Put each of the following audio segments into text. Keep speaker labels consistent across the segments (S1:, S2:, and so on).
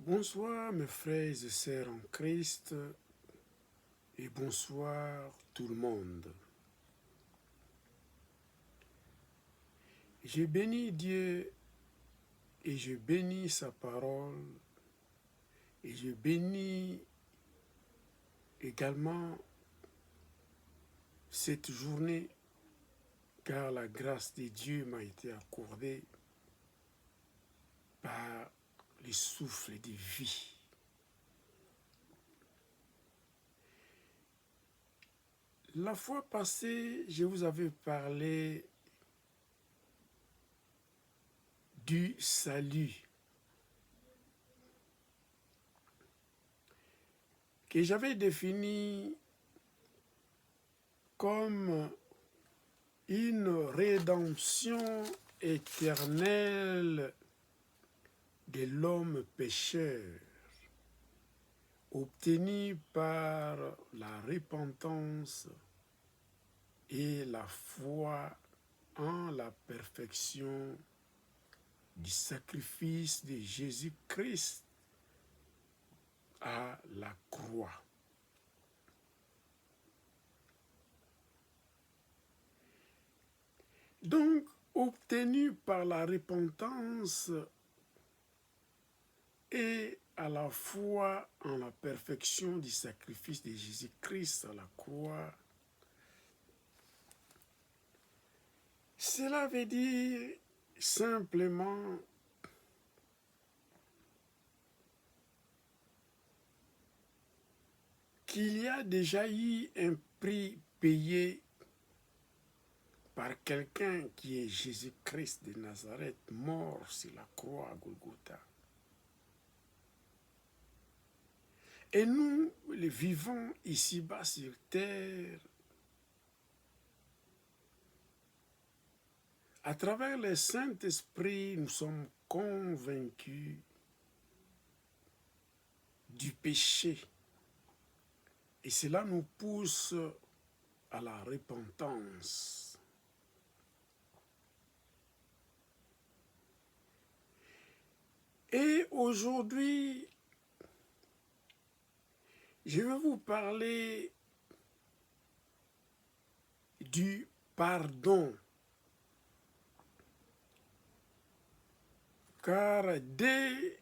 S1: Bonsoir mes frères et sœurs en Christ et bonsoir tout le monde. Je bénis Dieu et je bénis sa parole et je bénis également cette journée car la grâce de Dieu m'a été accordée par le souffle de vie. La fois passée, je vous avais parlé du salut que j'avais défini comme une rédemption éternelle de l'homme pécheur, obtenue par la repentance et la foi en la perfection du sacrifice de Jésus-Christ à la croix. Donc, obtenu par la repentance et à la foi en la perfection du sacrifice de Jésus-Christ à la croix, cela veut dire simplement qu'il y a déjà eu un prix payé par quelqu'un qui est Jésus-Christ de Nazareth, mort sur la croix à Golgotha. Et nous, les vivants ici-bas sur terre, à travers le Saint-Esprit, nous sommes convaincus du péché. Et cela nous pousse à la repentance. Et aujourd'hui, je vais vous parler du pardon. Car dès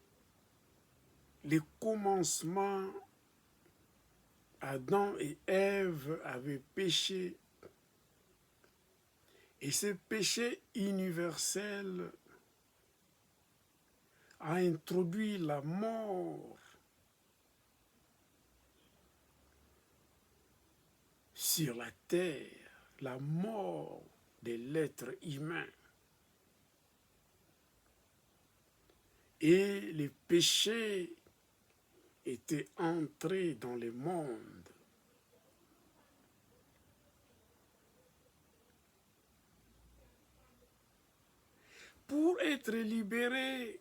S1: le commencement, Adam et Ève avaient péché. Et ce péché universel a introduit la mort sur la terre, la mort de l'être humain. Et les péchés étaient entrés dans le monde. Pour être libéré,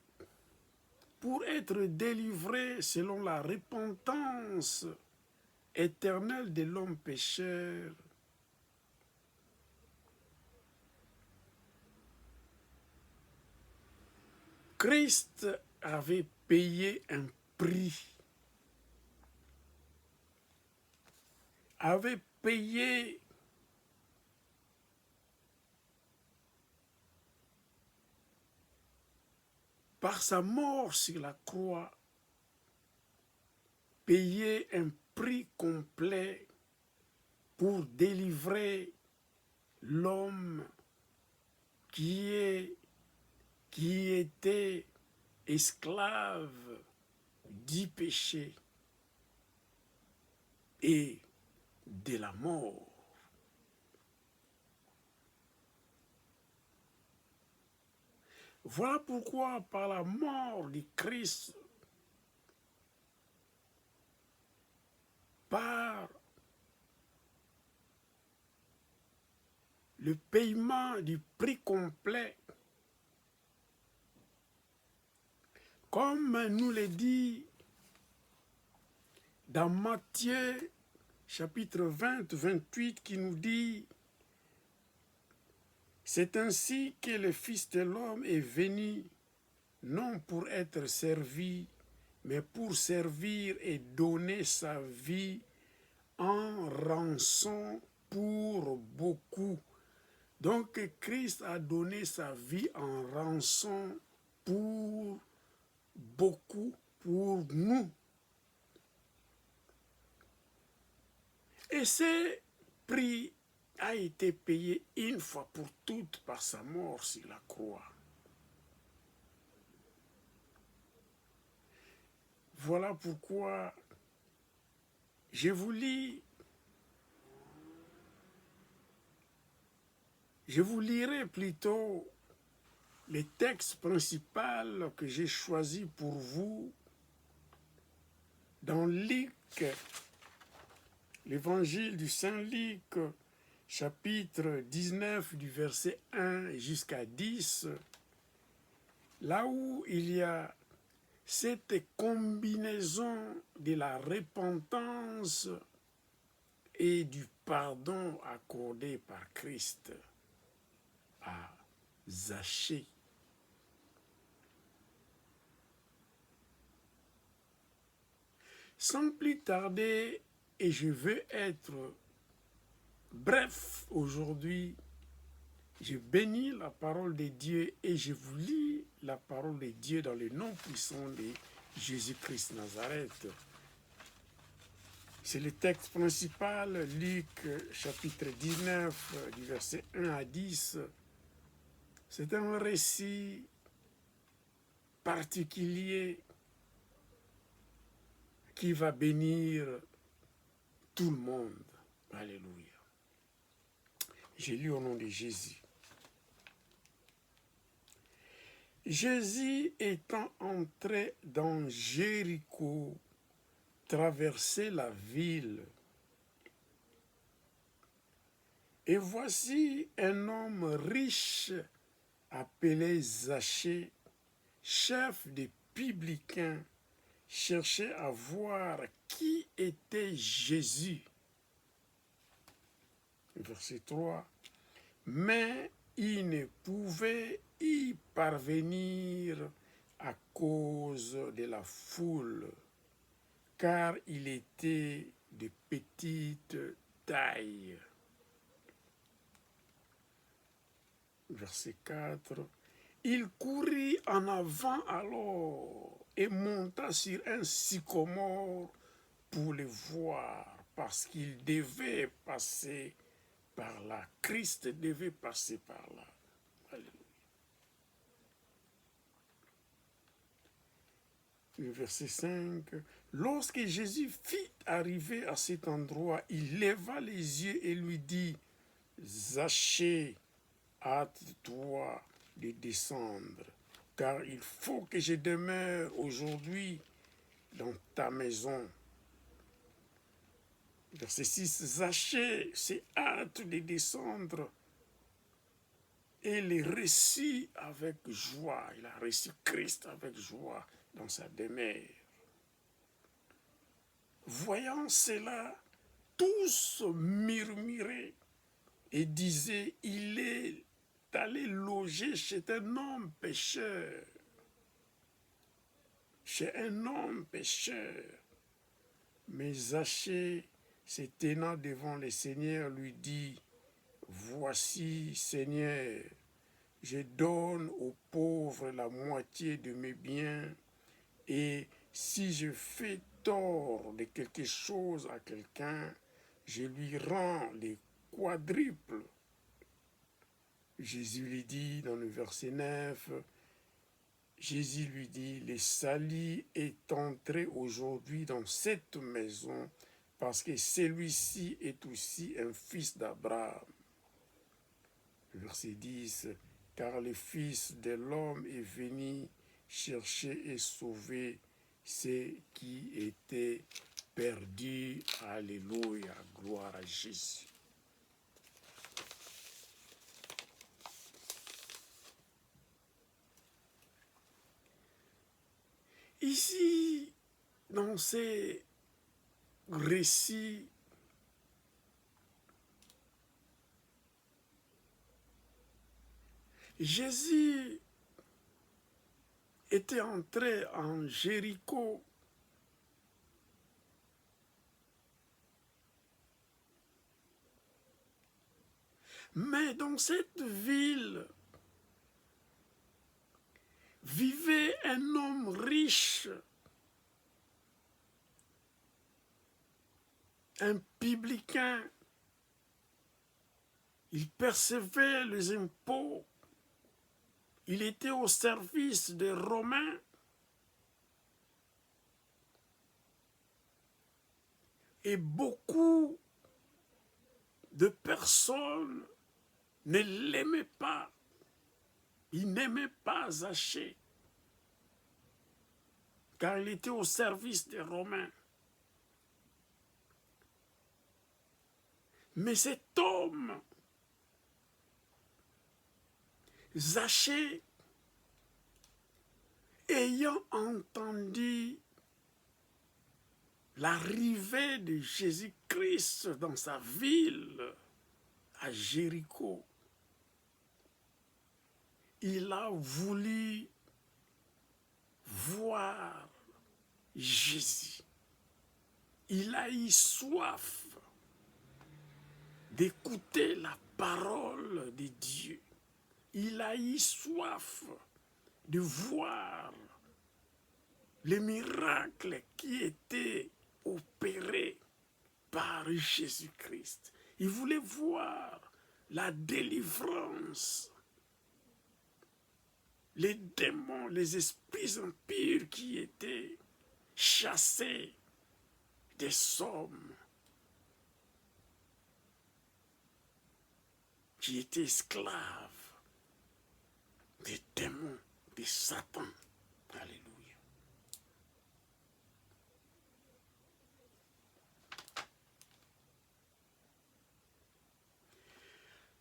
S1: pour être délivré selon la repentance éternelle de l'homme pécheur, Christ avait payé un prix, avait payé par sa mort sur la croix, payé un prix complet pour délivrer l'homme qui était esclave du péché et de la mort. Voilà pourquoi par la mort de Christ, par le paiement du prix complet, comme nous le dit dans Matthieu chapitre 20, 28, qui nous dit « C'est ainsi que le Fils de l'homme est venu, non pour être servi, mais pour servir et donner sa vie en rançon pour beaucoup. Donc Christ a donné sa vie en rançon pour beaucoup, pour nous. Et ce prix a été payé une fois pour toutes par sa mort sur la croix. Voilà pourquoi je vous lirai plutôt les textes principaux que j'ai choisis pour vous dans Luc, l'évangile du Saint Luc, chapitre 19 du verset 1 jusqu'à 10, là où il y a cette combinaison de la repentance et du pardon accordé par Christ à Zachée. Sans plus tarder, et je veux être bref aujourd'hui, je bénis la parole de Dieu et je vous lis la parole de Dieu dans le nom puissant de Jésus-Christ Nazareth. C'est le texte principal, Luc chapitre 19, du verset 1 à 10. C'est un récit particulier qui va bénir tout le monde. Alléluia. J'ai lu au nom de Jésus. Jésus étant entré dans Jéricho, traversait la ville. Et voici un homme riche appelé Zachée, chef des publicains, cherchait à voir qui était Jésus. Verset 3. Mais il ne pouvait y parvenir à cause de la foule, car il était de petite taille. Verset 4. Il courut en avant alors et monta sur un sycomore pour le voir, parce qu'il devait passer par là. Christ devait passer par là. Alléluia. Le verset 5. Lorsque Jésus fit arriver à cet endroit, il leva les yeux et lui dit, Zachée, hâte-toi de descendre, car il faut que je demeure aujourd'hui dans ta maison. Verset 6, Zachée s'est hâte de descendre et le reçut avec joie. Il a reçu Christ avec joie dans sa demeure. Voyant cela, tous murmuraient et disaient, il est allé loger chez un homme pécheur. Chez un homme pécheur. Mais Zachée, se tenant devant le Seigneur, lui dit, voici, Seigneur, je donne aux pauvres la moitié de mes biens, et si je fais tort de quelque chose à quelqu'un, je lui rends les quadruples. Jésus lui dit dans le verset 9, Jésus lui dit, le salut est entré aujourd'hui dans cette maison, parce que celui-ci est aussi un fils d'Abraham. Verset 10, car le Fils de l'homme est venu chercher et sauver ceux qui étaient perdus. Alléluia, gloire à Jésus. Ici, dans ces récits, Jésus était entré en Jéricho Mais dans cette ville vivait un homme riche, un publicain. Il percevait les impôts. Il était au service des Romains. Et beaucoup de personnes ne l'aimaient pas. Ils n'aimaient pas Zachée, car il était au service des Romains. Mais cet homme, Zachée, ayant entendu l'arrivée de Jésus-Christ dans sa ville, à Jéricho, il a voulu voir Jésus. Il a eu soif d'écouter la parole de Dieu. Il a eu soif de voir les miracles qui étaient opérés par Jésus-Christ. Il voulait voir la délivrance, les démons, les esprits impurs qui étaient chassés des hommes qui étaient esclaves des démons, de Satan. Alléluia.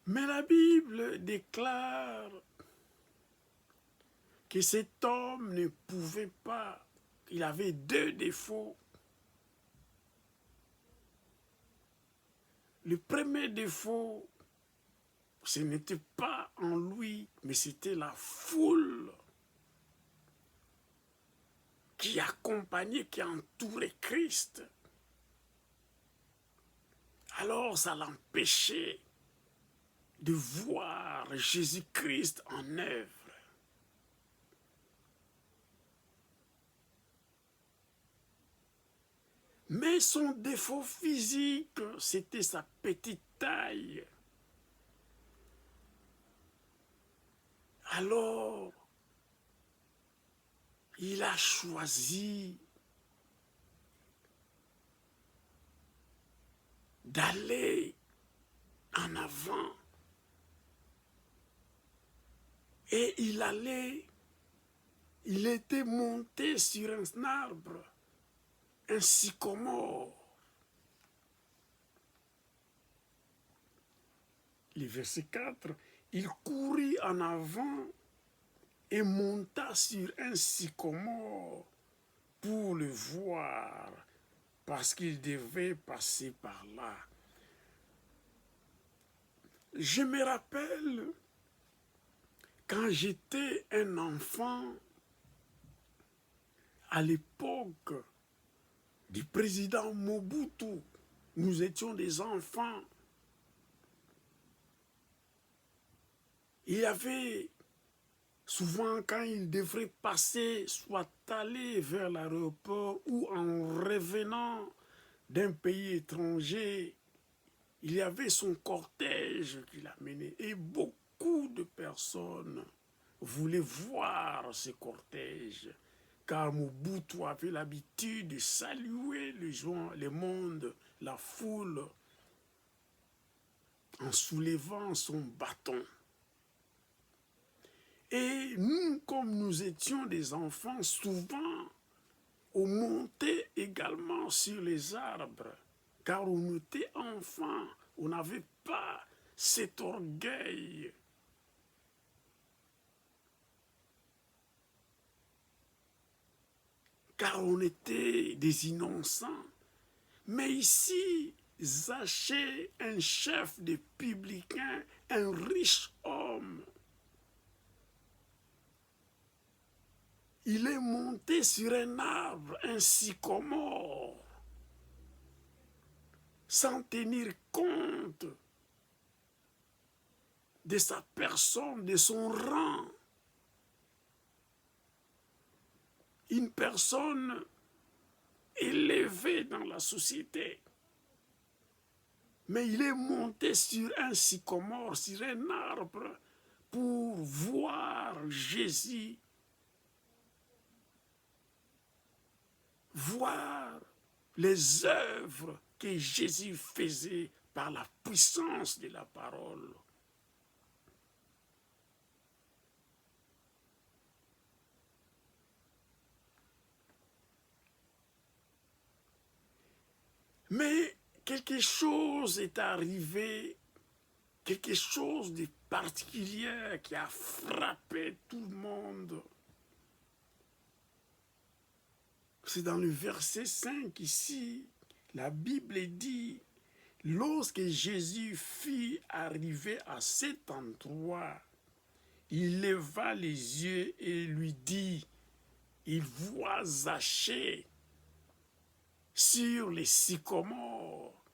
S1: Mais la Bible déclare que cet homme ne pouvait pas, il avait deux défauts. Le premier défaut, ce n'était pas en lui, mais c'était la foule qui accompagnait, qui entourait Christ. Alors ça l'empêchait de voir Jésus-Christ en œuvre. Mais son défaut physique, c'était sa petite taille. Alors, il a choisi d'aller en avant. Et il était monté sur un arbre, un sycomore. Le verset 4, il courut en avant et monta sur un sycomore pour le voir, parce qu'il devait passer par là. Je me rappelle, quand j'étais un enfant, à l'époque du président Mobutu, nous étions des enfants. Il y avait souvent, quand il devrait passer, soit aller vers l'aéroport ou en revenant d'un pays étranger, il y avait son cortège qui l'amenait. Et beaucoup de personnes voulaient voir ce cortège, car Mobutu avait l'habitude de saluer les gens, le monde, la foule, en soulevant son bâton. Et nous, comme nous étions des enfants, souvent, on montait également sur les arbres, car on était enfants, on n'avait pas cet orgueil. Car on était des innocents. Mais ici, Zachée, un chef de publicains, un riche homme, il est monté sur un arbre, un sycomore, sans tenir compte de sa personne, de son rang. Une personne élevée dans la société. Mais il est monté sur un sycomore, sur un arbre, pour voir Jésus, voir les œuvres que Jésus faisait par la puissance de la parole. Mais quelque chose est arrivé, quelque chose de particulier qui a frappé tout le monde. C'est dans le verset 5 ici, la Bible dit, lorsque Jésus fut arrivé à cet endroit, il leva les yeux et lui dit, il voit Zachée sur les sycomores.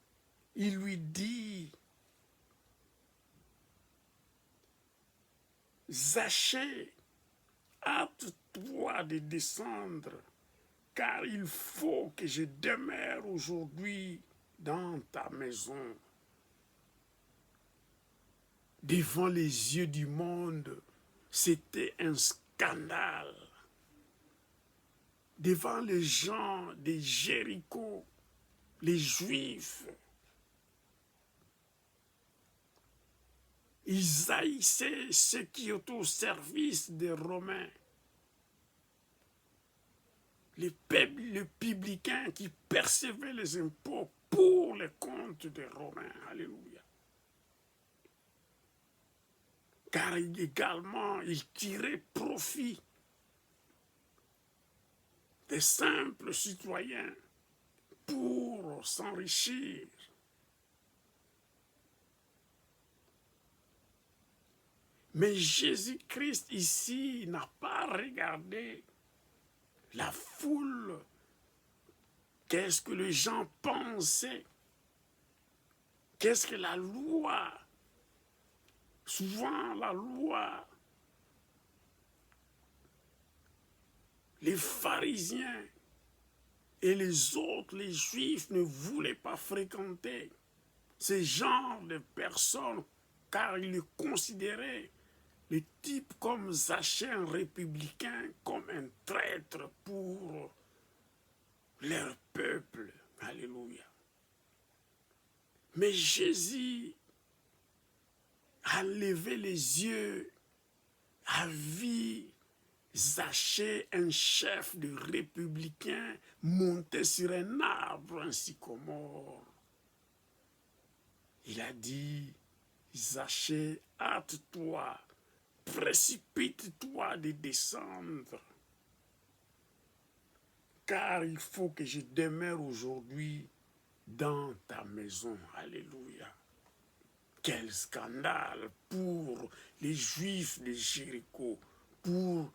S1: Il lui dit, Zachée, hâte-toi de descendre, car il faut que je demeure aujourd'hui dans ta maison. Devant les yeux du monde, c'était un scandale. Devant les gens de Jéricho, les Juifs, ils haïssaient ceux qui étaient au service des Romains. Les publicains qui percevaient les impôts pour les comptes des Romains. Alléluia. Car également, ils tiraient profit des simples citoyens pour s'enrichir. Mais Jésus-Christ ici n'a pas regardé la foule. Qu'est-ce que les gens pensaient? Qu'est-ce que la loi? Souvent la loi, les pharisiens et les autres, les juifs, ne voulaient pas fréquenter ce genre de personnes car ils les considéraient, les types comme Zachée, un républicain, comme un traître pour leur peuple. Alléluia. Mais Jésus a levé les yeux, a vu Zachée, un chef de républicain, monté sur un arbre, un sycomore. Il a dit, Zachée, hâte-toi, précipite-toi de descendre, car il faut que je demeure aujourd'hui dans ta maison. Alléluia. Quel scandale pour les Juifs de Jéricho, pour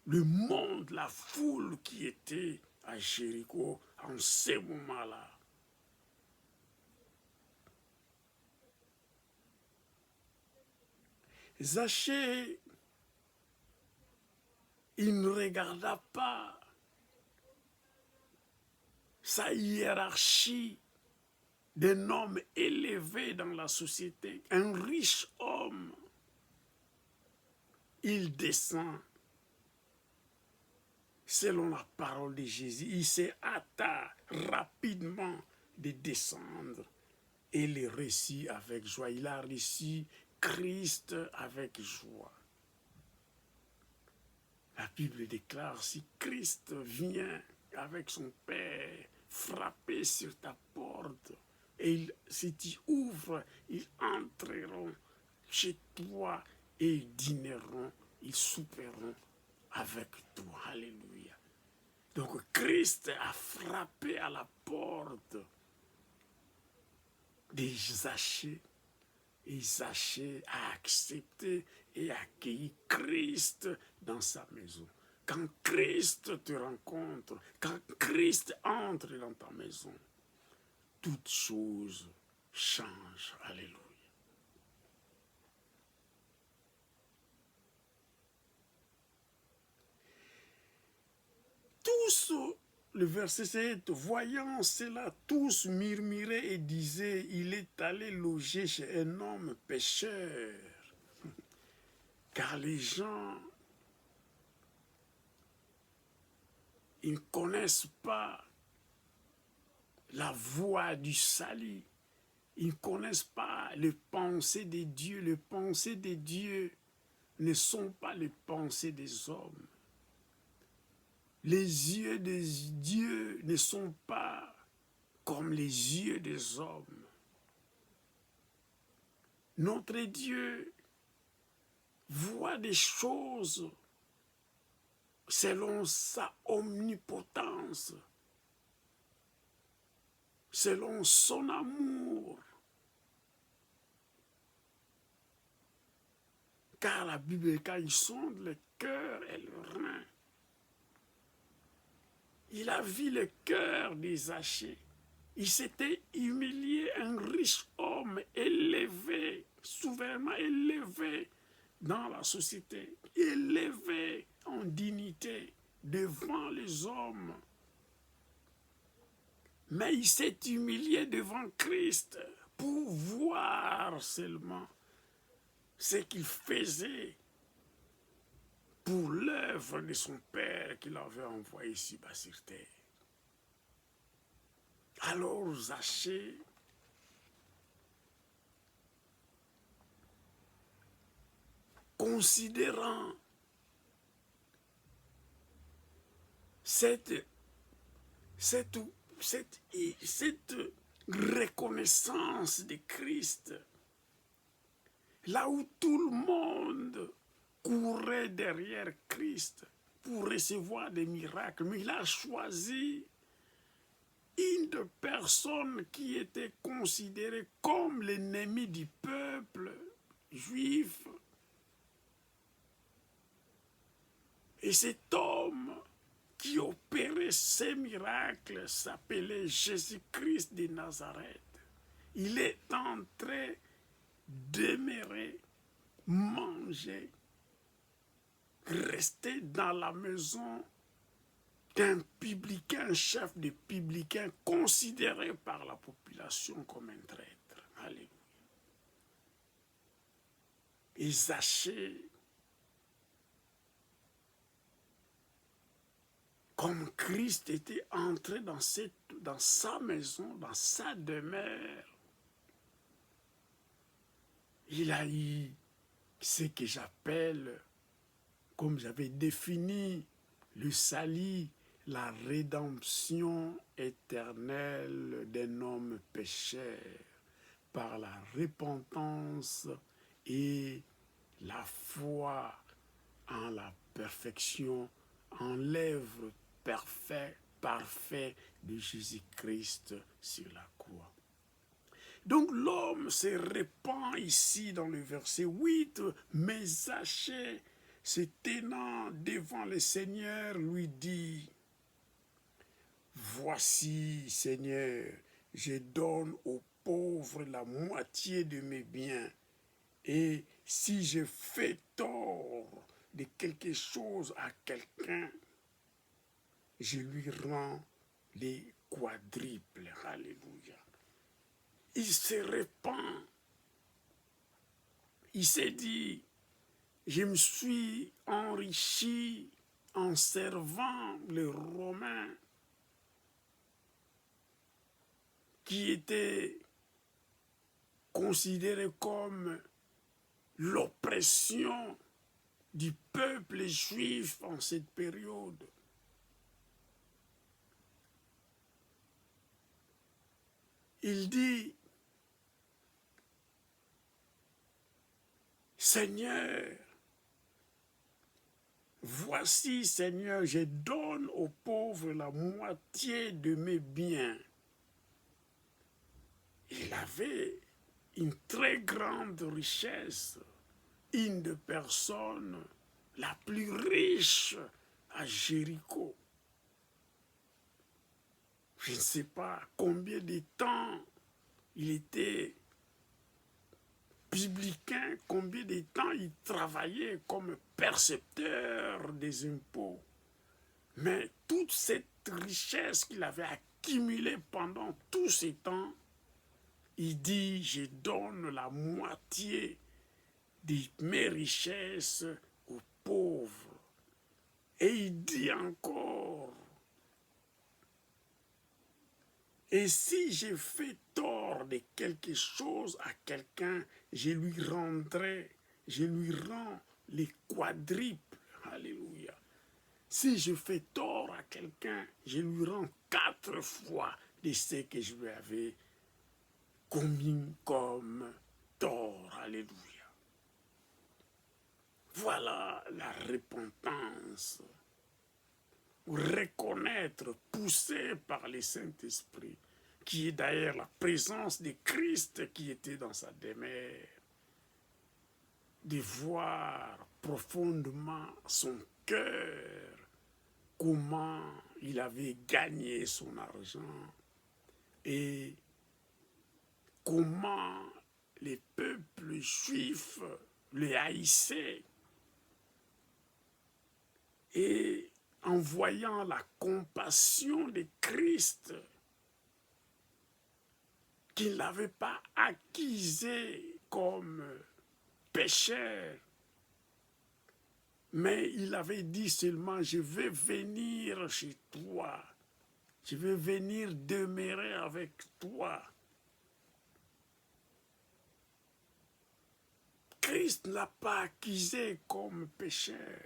S1: le monde, la foule qui était à Jéricho en ce moment-là. Zachée, il ne regarda pas sa hiérarchie d'un homme élevé dans la société, un riche homme. Il descend selon la parole de Jésus. Il s'est hâta rapidement de descendre et le récit avec joie. Il a reçu Christ avec joie. La Bible déclare, si Christ vient avec son Père frapper sur ta porte, et si tu ouvres, ils entreront chez toi et ils dîneront, ils souperont avec toi. Alléluia. Donc Christ a frappé à la porte des Zachée. Et Zachée a accepté et accueilli Christ dans sa maison. Quand Christ te rencontre, quand Christ entre dans ta maison, toutes choses changent. Alléluia. le verset 7, voyant cela, tous murmuraient et disaient, il est allé loger chez un homme pécheur. Car les gens, ils ne connaissent pas la voie du salut. Ils ne connaissent pas les pensées de Dieu. Les pensées de Dieu ne sont pas les pensées des hommes. Les yeux de Dieu ne sont pas comme les yeux des hommes. Notre Dieu voit des choses selon sa omnipotence, selon son amour. Car la Bible, quand il sonde le cœur et le rein, il a vu le cœur des Zachée. Il s'était humilié, un riche homme élevé, souverainement élevé dans la société, élevé en dignité devant les hommes. Mais il s'est humilié devant Christ pour voir seulement ce qu'il faisait pour l'œuvre de son Père qu'il avait envoyé ici-bas sur terre. Alors Zachée considérant cette reconnaissance de Christ, là où tout le monde courait derrière Christ pour recevoir des miracles, mais il a choisi une de personnes qui était considérée comme l'ennemi du peuple juif. Et cet homme qui opérait ces miracles s'appelait Jésus-Christ de Nazareth. Il est entré demeurer, manger, rester dans la maison d'un publicain, chef de publicain, considéré par la population comme un traître. Alléluia. Et Zachée, comme Christ était entré dans sa maison, dans sa demeure, il a eu ce que j'appelle, comme j'avais défini, le salut, la rédemption éternelle d'un homme pécheur par la repentance et la foi en la perfection, en l'œuvre parfait de Jésus-Christ sur la croix. Donc l'homme se répand ici dans le verset 8, mais Zachée, se tenant devant le Seigneur, lui dit, voici, Seigneur, je donne aux pauvres la moitié de mes biens, et si je fais tort de quelque chose à quelqu'un, je lui rends les quadruples. Alléluia. Il se répand. Il s'est dit, je me suis enrichi en servant les Romains qui étaient considérés comme l'oppression du peuple juif en cette période. Il dit, Seigneur, voici, Seigneur, je donne aux pauvres la moitié de mes biens. Il avait une très grande richesse, une des personnes la plus riche à Jéricho. Je ne sais pas combien de temps il était publicain, combien de temps il travaillait comme percepteur des impôts. Mais toute cette richesse qu'il avait accumulée pendant tous ces temps, il dit, je donne la moitié de mes richesses aux pauvres. Et il dit encore, et si j'ai fait tort de quelque chose à quelqu'un, je lui rends les quadruples. Alléluia. Si je fais tort à quelqu'un, je lui rends 4 fois de ce que je lui avais commis comme tort. Alléluia. Voilà la repentance. Reconnaître, poussé par le Saint-Esprit, qui est d'ailleurs la présence de Christ qui était dans sa demeure, de voir profondément son cœur, comment il avait gagné son argent et comment les peuples juifs le haïssaient. Et en voyant la compassion de Christ, qu'il n'avait pas acquisé comme pécheur, mais il avait dit seulement, je vais venir chez toi, je vais venir demeurer avec toi. Christ n'a pas accusé comme pécheur.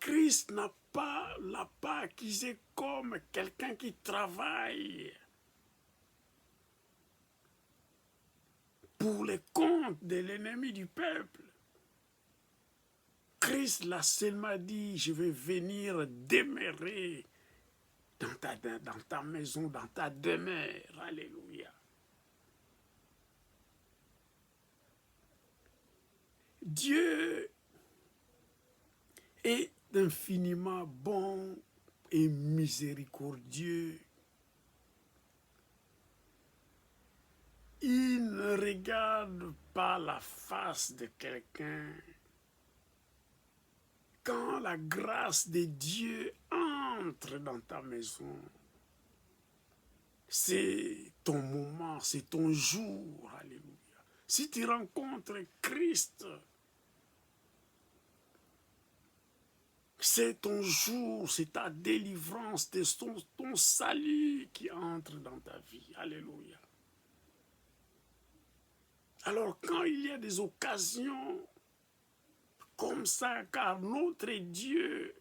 S1: Christ l'a pas accusé comme quelqu'un qui travaille pour les comptes de l'ennemi du peuple. Christ l'a seulement dit, je vais venir demeurer dans ta maison, dans ta demeure. Alléluia. Dieu est infiniment bon et miséricordieux. Il ne regarde pas la face de quelqu'un. Quand la grâce de Dieu entre dans ta maison, c'est ton moment, c'est ton jour. Alléluia. Si tu rencontres Christ, c'est ton jour, c'est ta délivrance, c'est ton salut qui entre dans ta vie. Alléluia. Alors quand il y a des occasions comme ça, car notre Dieu,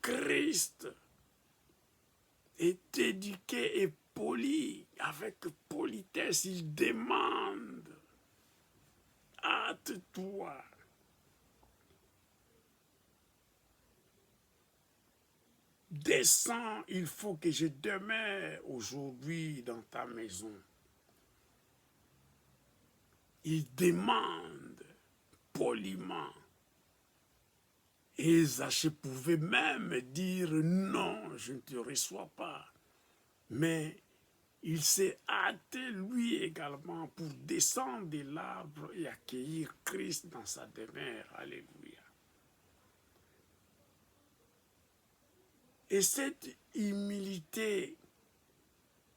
S1: Christ, est éduqué et poli, avec politesse, il demande, hâte-toi. Descends, il faut que je demeure aujourd'hui dans ta maison. Il demande poliment. Et Zachée pouvait même dire non, je ne te reçois pas. Mais il s'est hâté lui également pour descendre de l'arbre et accueillir Christ dans sa demeure. Alléluia. Et cette humilité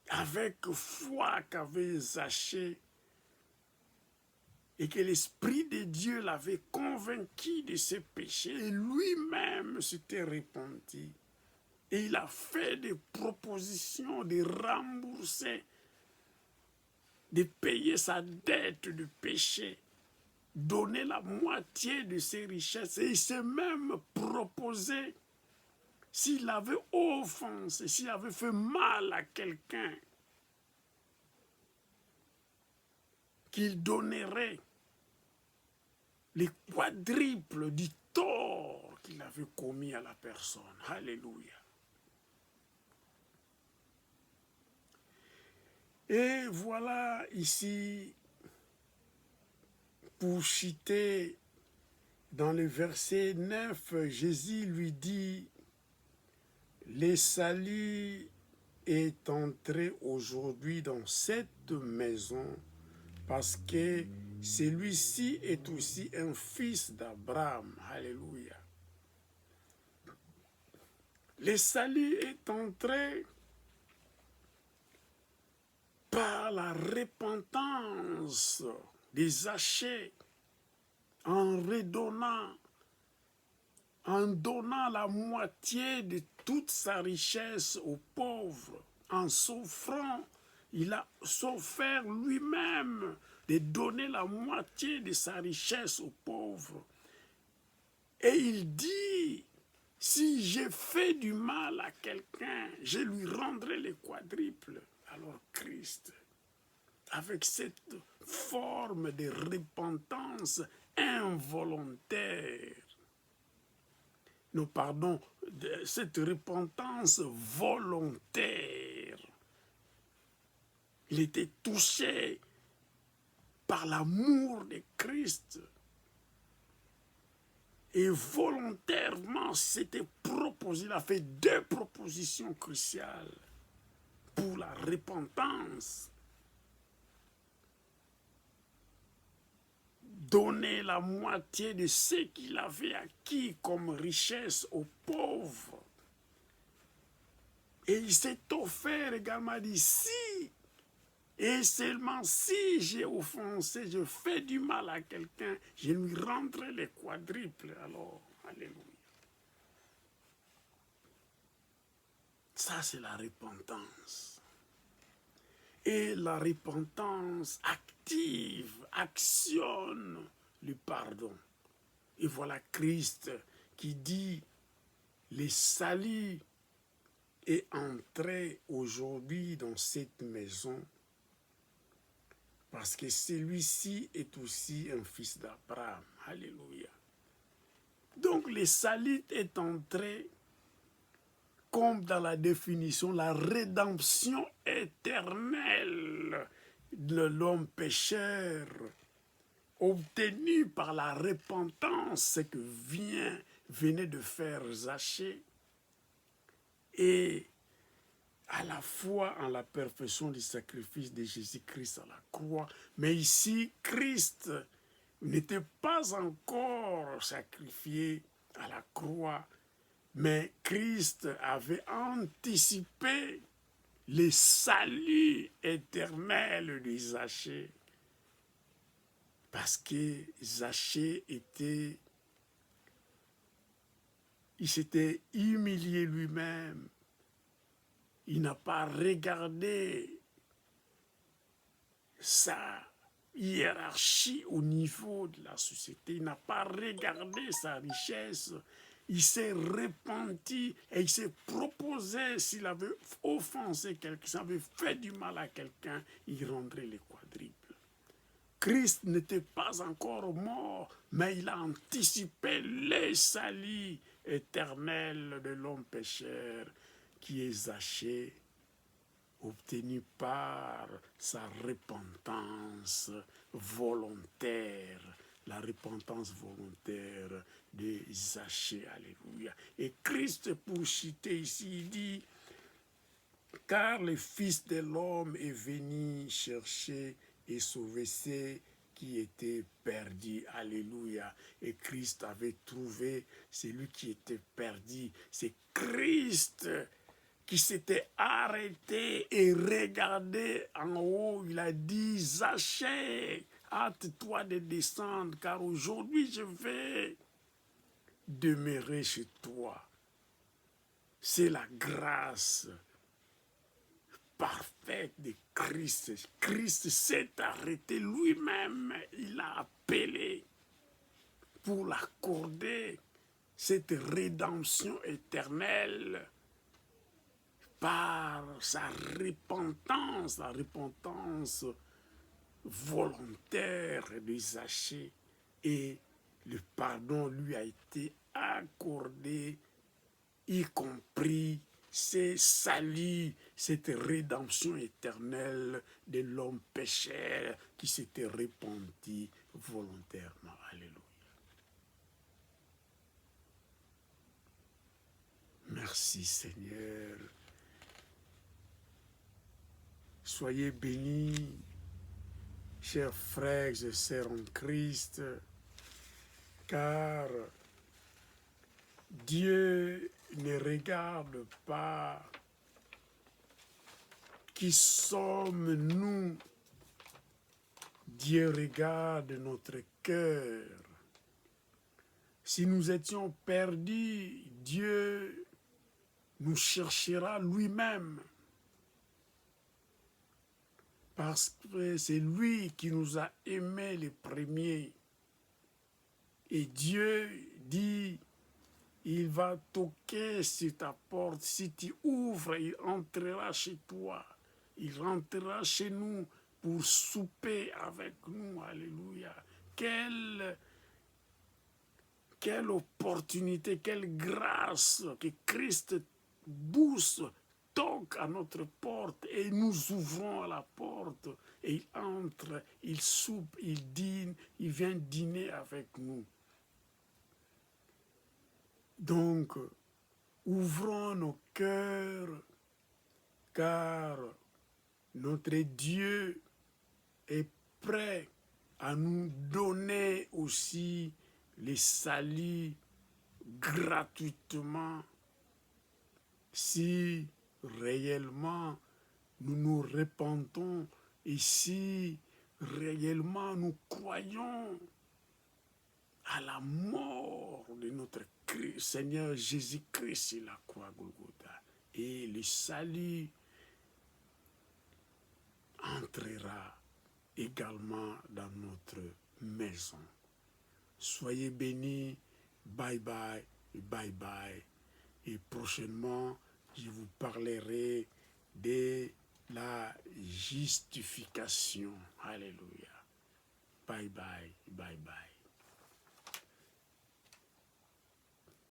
S1: avec foi qu'avait Zachée et que l'Esprit de Dieu l'avait convaincu de ses péchés, et lui-même s'était repenti. Et il a fait des propositions de rembourser, de payer sa dette de péché, donner la moitié de ses richesses. Et il s'est même proposé, s'il avait offensé, s'il avait fait mal à quelqu'un, qu'il donnerait les quadruples du tort qu'il avait commis à la personne. Alléluia. Et voilà ici, pour citer dans le verset 9, Jésus lui dit, le salut est entré aujourd'hui dans cette maison parce que celui-ci est aussi un fils d'Abraham. Alléluia. Le salut est entré par la repentance des Zachée, en redonnant, en donnant la moitié de toute sa richesse aux pauvres, en s'offrant, il a s'offert lui-même de donner la moitié de sa richesse aux pauvres. Et il dit, si j'ai fait du mal à quelqu'un, je lui rendrai le quadruple. Alors Christ, avec cette forme de repentance involontaire, non pardon, cette repentance volontaire, il était touché par l'amour de Christ. Et volontairement, s'était proposé, il a fait 2 propositions cruciales pour la repentance. Donner la moitié de ce qu'il avait acquis comme richesse aux pauvres. Et il s'est offert également d'ici. Et seulement si j'ai offensé, je fais du mal à quelqu'un, je lui rendrai les quadruples. Alors, alléluia. Ça, c'est la repentance. Et la repentance active, actionne le pardon. Et voilà Christ qui dit, le salut est entré aujourd'hui dans cette maison parce que celui-ci est aussi un fils d'Abraham. Alléluia. Donc le salut est entré comme dans la définition, la rédemption éternelle de l'homme pécheur, obtenue par la repentance que venait de faire Zachée, et à la fois en la perfection du sacrifice de Jésus-Christ à la croix. Mais ici, Christ n'était pas encore sacrifié à la croix, mais Christ avait anticipé le salut éternel de Zachée. Parce que Zachée il s'était humilié lui-même. Il n'a pas regardé sa hiérarchie au niveau de la société. Il n'a pas regardé sa richesse. Il s'est repenti et il s'est proposé, s'il avait offensé quelqu'un, s'il avait fait du mal à quelqu'un, il rendrait les quadruples. Christ n'était pas encore mort, mais il a anticipé le salut éternel de l'homme pécheur qui est Zachée, obtenu par sa repentance volontaire, la repentance volontaire de Zachée. Alléluia. Et Christ, pour citer ici, il dit, car le Fils de l'homme est venu chercher et sauver ceux qui étaient perdus. Alléluia. Et Christ avait trouvé celui qui était perdu. C'est Christ qui s'était arrêté et regardé en haut. Il a dit, Zachée, hâte-toi de descendre, car aujourd'hui je vais demeurer chez toi. C'est la grâce parfaite de Christ. Christ s'est arrêté lui-même. Il a appelé pour l'accorder cette rédemption éternelle par sa repentance, la repentance volontaire de Zachée. Et le pardon lui a été accordé, y compris ce salut, cette rédemption éternelle de l'homme pécheur qui s'était repenti volontairement. Alléluia. Merci Seigneur. Soyez bénis, chers frères et sœurs en Christ, car Dieu ne regarde pas qui sommes-nous. Dieu regarde notre cœur. Si nous étions perdus, Dieu nous cherchera lui-même. Parce que c'est lui qui nous a aimés les premiers. Et Dieu dit, il va toquer sur ta porte. Si tu ouvres, il entrera chez toi. Il rentrera chez nous pour souper avec nous. Alléluia. Quelle opportunité, quelle grâce que Christ pousse, toque à notre porte et nous ouvrons la porte et il entre, il soupe, il dîne, il vient dîner avec nous. Donc, ouvrons nos cœurs, car notre Dieu est prêt à nous donner aussi les saluts gratuitement si réellement nous nous repentons et si réellement nous croyons à la mort de notre Seigneur Jésus-Christ sur la croix Golgotha. Et le salut entrera également dans notre maison. Soyez bénis, bye bye, bye bye. Et prochainement, je vous parlerai de la justification. Alléluia. Bye bye, bye bye.